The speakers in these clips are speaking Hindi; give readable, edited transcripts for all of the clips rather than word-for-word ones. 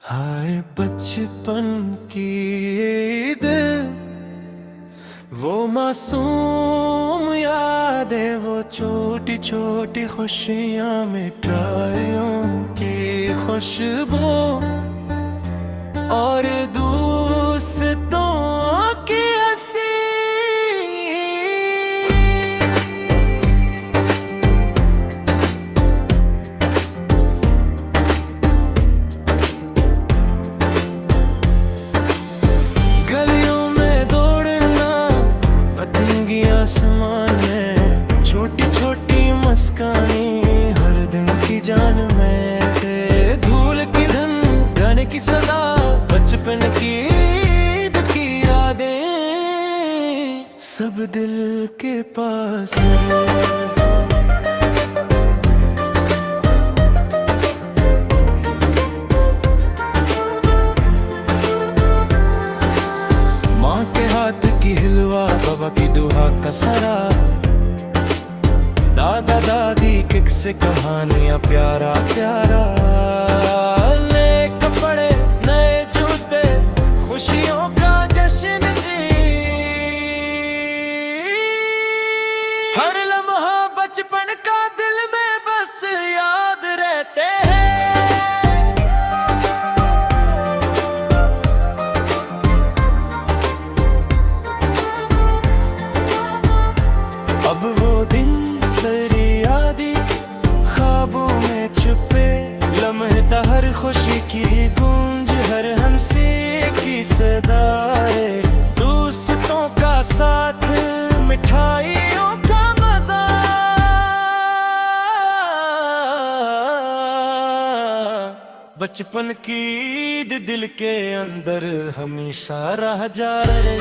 हाय बचपन की ईद, वो मासूम यादें, वो छोटी छोटी खुशियाँ, मिठाइयों की खुशबू और दोस्तों की हंसी। गलियों में दौड़ना, पतंगियां आसमान में, छोटी छोटी मुस्कानी हर दिन की जान में थे। धूल की धन, गाने की सदा, बचपन की ईद की यादें सब दिल के पास है। माँ के हाथ की हिलवा, बाबा की दुआ का सरा, दादा दादी किस्से कहानियां, प्यारा प्यारा। नए कपड़े, नए जूते, खुशियों का जश्न जी। हर लम्हा बचपन का दिल में बस याद रहते हैं। अब वो दिन सारी यादें ख्वाबों में छुपे, लम्हे हर खुशी की गूंज, हर हंसी की सदाए, दोस्तों का साथ, मिठाइयों का मजा। बचपन की ईद दिल के अंदर हमेशा रह जाए।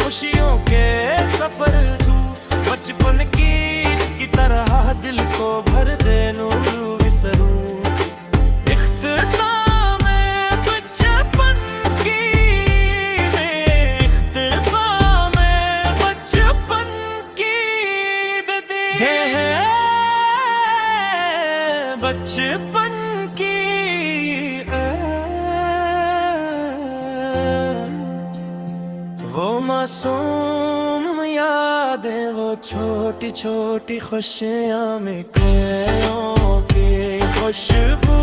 खुशियों के सफर तू, बचपन की तरह दिल को भर दे नूर विसरू। इख्तिताम बचपन की, इख्तिताम बचपन की दी है, बचपन की वो मासूम यादें, वो छोटी छोटी खुशियाँ, मिठाइयों की खुशबू।